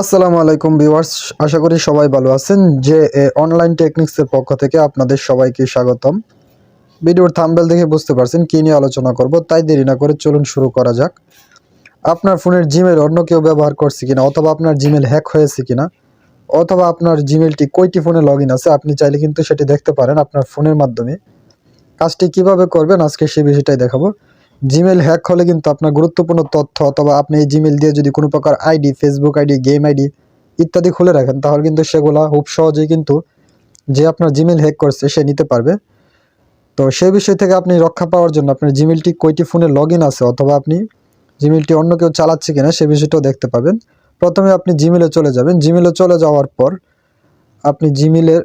আসসালামু আলাইকুম ভিউয়ার্স, আশা করি সবাই ভালো আছেন। যে অনলাইন টেকনিক্সের পক্ষ থেকে আপনাদের সবাইকে স্বাগতম। ভিডিওর থাম্বনেল দেখে বুঝতে পারছেন কি নিয়ে আলোচনা করব, তাই দেরি না করে চলুন শুরু করা যাক। আপনার ফোনের জিমেল অন্য কেউ ব্যবহার করছে কিনা, অথবা আপনার জিমেল হ্যাক হয়েছে কিনা, অথবা আপনার জিমেলটি কয়টি ফোনে লগইন আছে, আপনি চাইলে কিন্তু সেটি দেখতে পারেন আপনার ফোনের মাধ্যমে। কাজটি কিভাবে করবেন আজকে সেই বিষয়টাই দেখাবো। জিমেল হ্যাক হলে কিন্তু আপনার গুরুত্বপূর্ণ তথ্য, অথবা আপনি এই জিমেল দিয়ে যদি কোনো প্রকার ID, Facebook ID, game ID ইত্যাদি খুলে রাখেন, তাহলে কিন্তু সেগুলা খুব সহজেই কিন্তু যে আপনার জিমেল হ্যাক করছে সে নিতে পারবে। তো সেই বিষয় থেকে আপনি রক্ষা পাওয়ার জন্য আপনার জিমেলটি কয়টি ফোনে লগইন আছে, অথবা আপনি জিমেলটি অন্য কেউ চালাচ্ছে কিনা সে বিষয়টাও দেখতে পাবেন। প্রথমে আপনি জিমেলে চলে যাবেন। জিমেলে চলে যাওয়ার পর আপনি জিমেলের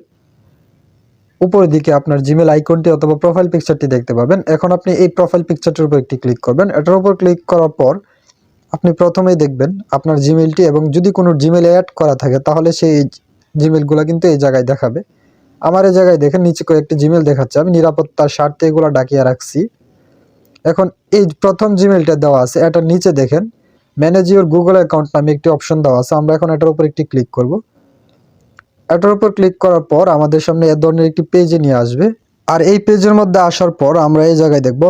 উপরের দিকে আপনার জিমেল আইকনটি অথবা প্রোফাইল পিকচারটি দেখতে পাবেন। এখন আপনি এই প্রোফাইল পিকচারটির উপর একটি ক্লিক করবেন। এটার উপর ক্লিক করার পর আপনি প্রথমেই দেখবেন আপনার জিমেলটি, এবং যদি কোনো জিমেল অ্যাড করা থাকে তাহলে সেই জিমেলগুলো কিন্তু এই জায়গায় দেখাবে। আমার এই জায়গায় দেখেন নিচে কয়েকটি জিমেল দেখাচ্ছে, আমি নিরাপত্তার স্বার্থে এগুলো ডাকিয়ে রাখছি। এখন এই প্রথম জিমেলটা দেওয়া আছে, এটার নিচে দেখেন ম্যানেজ ইউর গুগল অ্যাকাউন্ট নামে একটি অপশন দেওয়া আছে। আমরা এখন এটার উপর একটি ক্লিক করব। এটার উপর ক্লিক করার পর আমাদের সামনে এ ধরনের একটি পেজে নিয়ে আসবে। আর এই পেজের মধ্যে আসার পর আমরা এই জায়গায় দেখব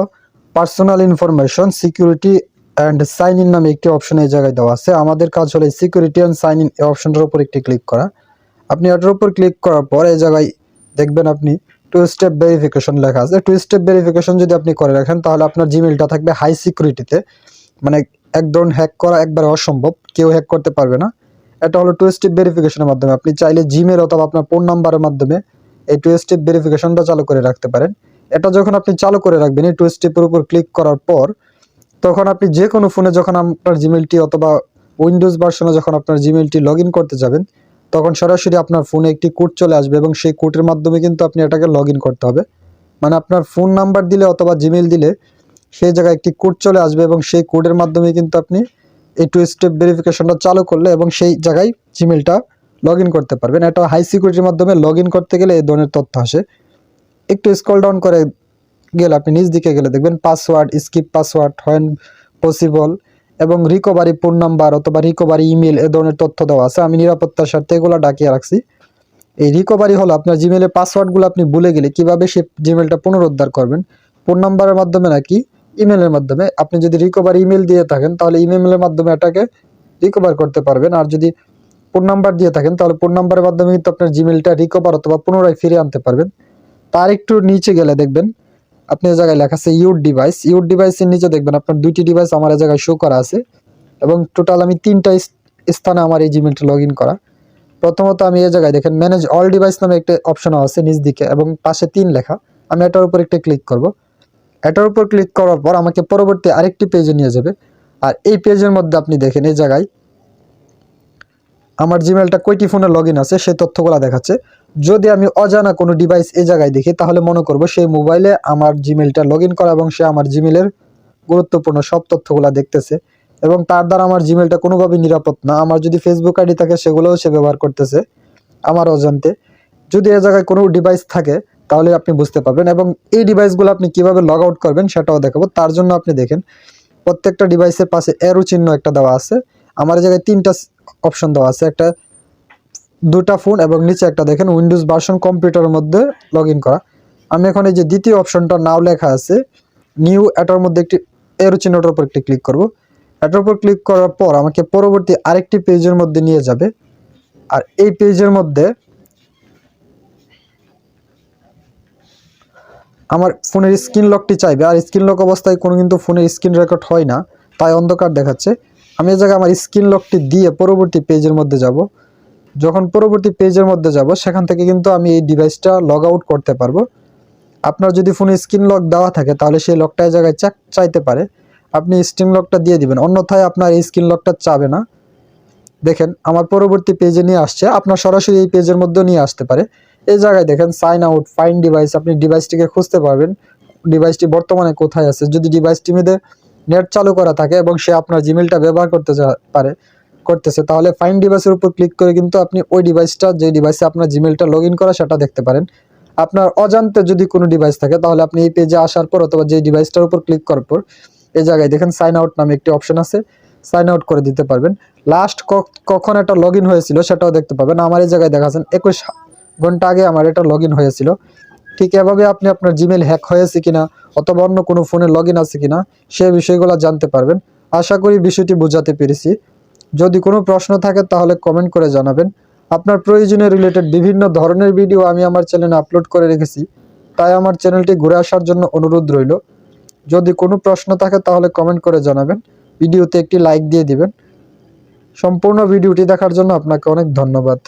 personal information, security and sign in নামে একটি অপশন এই জায়গায় দেওয়া আছে। আমাদের কাজ হলো সিকিউরিটি অ্যান্ড সাইন ইন এই অপশনটার উপর একটি ক্লিক করা। আপনি এটার উপর ক্লিক করার পর এই জায়গায় দেখবেন আপনি টু স্টেপ ভেরিফিকেশন লেখা আছে। টু স্টেপ ভেরিফিকেশন যদি আপনি করে রাখেন তাহলে আপনার জিমেলটা থাকবে হাই সিকিউরিটিতে, মানে এক ধরনের হ্যাক করা একবারে অসম্ভব, কেউ হ্যাক করতে পারবে না। এটা হলো টু স্টেপ ভেরিফিকেশনের মাধ্যমে আপনি চাইলে জিমেল অথবা আপনার ফোন নাম্বারের মাধ্যমে এই টু স্টেপ ভেরিফিকেশনটা চালু করে রাখতে পারেন। এটা যখন আপনি চালু করে রাখবেন এই টু স্টেপের উপর ক্লিক করার পর, তখন আপনি যে কোনো ফোনে যখন আপনার জিমেলটি, অথবা উইন্ডোজ ভার্সনে যখন আপনার জিমেলটি লগ ইন করতে যাবেন, তখন সরাসরি আপনার ফোনে একটি কোড চলে আসবে, এবং সেই কোডের মাধ্যমে কিন্তু আপনি এটাকে লগ ইন করতে হবে। মানে আপনার ফোন নাম্বার দিলে অথবা জিমেল দিলে সেই জায়গায় একটি কোড চলে আসবে, এবং সেই কোডের মাধ্যমে কিন্তু আপনি এই টু স্টেপ ভেরিফিকেশনটা চালু করলে এবং সেই জায়গায় জিমেলটা লগ ইন করতে পারবেন। এটা হাই সিকিউরিটির মাধ্যমে লগ ইন করতে গেলে এই ধরনের তথ্য আসে। একটু স্ক্রল ডাউন করে গেলে আপনি নিচ দিকে গেলে দেখবেন password, skip password when possible, এবং রিকভারি ফোন নাম্বার অথবা রিকভারি ইমেল এ ধরনের তথ্য দেওয়া আছে। আমি নিরাপত্তার স্বার্থে এগুলো ডাকিয়ে রাখছি। এই রিকভারি হলো আপনার জিমেলের পাসওয়ার্ডগুলো আপনি ভুলে গেলে কিভাবে সে জিমেলটা পুনরুদ্ধার করবেন, ফোন নাম্বারের মাধ্যমে নাকি ইমেলের মাধ্যমে। আপনি যদি রিকভারি ইমেল দিয়ে থাকেন তাহলে ইমেলের মাধ্যমে এটাকে রিকভার করতে পারবেন, আর যদি ফোন নাম্বার দিয়ে থাকেন তাহলে ফোন নাম্বারের মাধ্যমে কিন্তু আপনার জিমেলটা রিকভার অথবা পুনরায় ফিরে আনতে পারবেন। তার একটু নিচে গেলে দেখবেন আপনি এই জায়গায় লেখা আছে ইউর ডিভাইস। ইউর ডিভাইসের নিচে দেখবেন আপনার দুইটি ডিভাইস আমার এই জায়গায় শো করা আছে, এবং টোটাল আমি তিনটা স্থানে আমার এই জিমেলটা লগ ইন করা। প্রথমত আমি এই জায়গায় দেখেন ম্যানেজ অল ডিভাইস নামে একটা অপশন আছে নিচ দিকে, এবং পাশে 3 লেখা। আমি এটার উপর একটা ক্লিক করব। এটার উপর ক্লিক করার পর আমাকে পরবর্তী আরেকটি পেজে নিয়ে যাবে। আর এই পেজের মধ্যে আপনি দেখেন এই জায়গায় আমার জিমেলটা কয়টি ফোনে লগ ইন আছে সেই তথ্যগুলো দেখাচ্ছে। যদি আমি অজানা কোনো ডিভাইস এই জায়গায় দেখি তাহলে মনে করব সেই মোবাইলে আমার জিমেলটা লগ ইন করা, এবং সে আমার জিমেলের গুরুত্বপূর্ণ সব তথ্যগুলো দেখতেছে, এবং তার দ্বারা আমার জিমেলটা কোনোভাবেই নিরাপদ না। আমার যদি ফেসবুক আইডি থাকে সেগুলোও সে ব্যবহার করতেছে আমার অজান্তে। যদি এ জায়গায় কোনো ডিভাইস থাকে তাহলে আপনি বুঝতে পারবেন, এবং এই ডিভাইসগুলো আপনি কিভাবে লগ আউট করবেন সেটাও দেখাবো। তার জন্য আপনি দেখেন প্রত্যেকটা ডিভাইসের পাশে অ্যারো চিহ্ন একটা দেওয়া আছে। আমার এই জায়গায় 3টা অপশন দেওয়া আছে, একটা 2টা ফোন, এবং নিচে একটা দেখেন উইন্ডোজ ভার্সন কম্পিউটারের মধ্যে লগ ইন করা। আমি এখন এই যে দ্বিতীয় অপশনটা নাও লেখা আছে নিউ, এটার মধ্যে একটি এরো চিহ্নটার উপর একটি ক্লিক করব। এটার উপর ক্লিক করার পর আমাকে পরবর্তী আরেকটি পেজের মধ্যে নিয়ে যাবে। আর এই পেজের মধ্যে আমার ফোনের স্ক্রিন লকটি চাইবে, আর স্ক্রিন লক অবস্থায় কোনো কিন্তু ফোনের স্ক্রিন রেকর্ড হয় না, তাই অন্ধকার দেখাচ্ছে। আমি এই জায়গায় আমার স্ক্রিন লকটি দিয়ে পরবর্তী পেজের মধ্যে যাব। যখন পরবর্তী পেজের মধ্যে যাব সেখান থেকে কিন্তু আমি এই ডিভাইসটা লগ আউট করতে পারবো। আপনার যদি ফোনে স্ক্রিন লক দেওয়া থাকে তাহলে সেই লকটা এই জায়গায় চাইতে পারে, আপনি স্ক্রিন লকটা দিয়ে দিবেন, অন্যথায় আপনার এই স্ক্রিন লকটা চাবে না। দেখেন আমার পরবর্তী পেজে নিয়ে আসছে, আপনার সরাসরি এই পেজের মধ্যেও নিয়ে আসতে পারে। এই জায়গায় দেখেন সাইন আউট, ফাইন্ড ডিভাইস, আপনি ডিভাইসটিকে খুঁজতে পারবেন ডিভাইসটি বর্তমানে কোথায় আছে। যদি ডিভাইসটি মধ্যে নেট চালু করা থাকে এবং সে আপনার জিমেলটা ব্যবহার করতেছে তাহলে ফাইন্ড ডিভাইসের উপর ক্লিক করে কিন্তু আপনি ওই ডিভাইসটা, যে ডিভাইসে আপনার জিমেলটা লগ ইন করা সেটা দেখতে পারেন। আপনার অজান্তে যদি কোনো ডিভাইস থাকে তাহলে আপনি এই পেজে আসার পর অথবা যে ডিভাইসটার উপর ক্লিক করার পর এই জায়গায় দেখেন সাইন আউট নামে একটি অপশন আছে। সাইন আউট করে দিতে পারবেন। লাস্ট কখন এটা লগ ইন হয়েছিল সেটাও দেখতে পাবেন। আমার এই জায়গায় দেখাচ্ছেন 21 ঘন্টা আগে আমার এটা লগ ইন হয়েছিল। ঠিক এভাবে আপনি আপনার জিমেল হ্যাক হয়েছে কিনা অথবা অন্য কোনো ফোনে লগ ইন আছে কিনা সে বিষয়গুলো জানতে পারবেন। আশা করি বিষয়টি বোঝাতে পেরেছি। যদি কোনো প্রশ্ন থাকে তাহলে কমেন্ট করে জানাবেন। আপনার প্রয়োজনীয় রিলেটেড বিভিন্ন ধরনের ভিডিও আমি আমার চ্যানেলে আপলোড করে রেখেছি, তাই আমার চ্যানেলটি ঘুরে আসার জন্য অনুরোধ রইল। যদি কোনো প্রশ্ন থাকে তাহলে কমেন্ট করে জানাবেন। ভিডিওতে একটি লাইক দিয়ে দিবেন। সম্পূর্ণ ভিডিওটি দেখার জন্য আপনাকে অনেক ধন্যবাদ।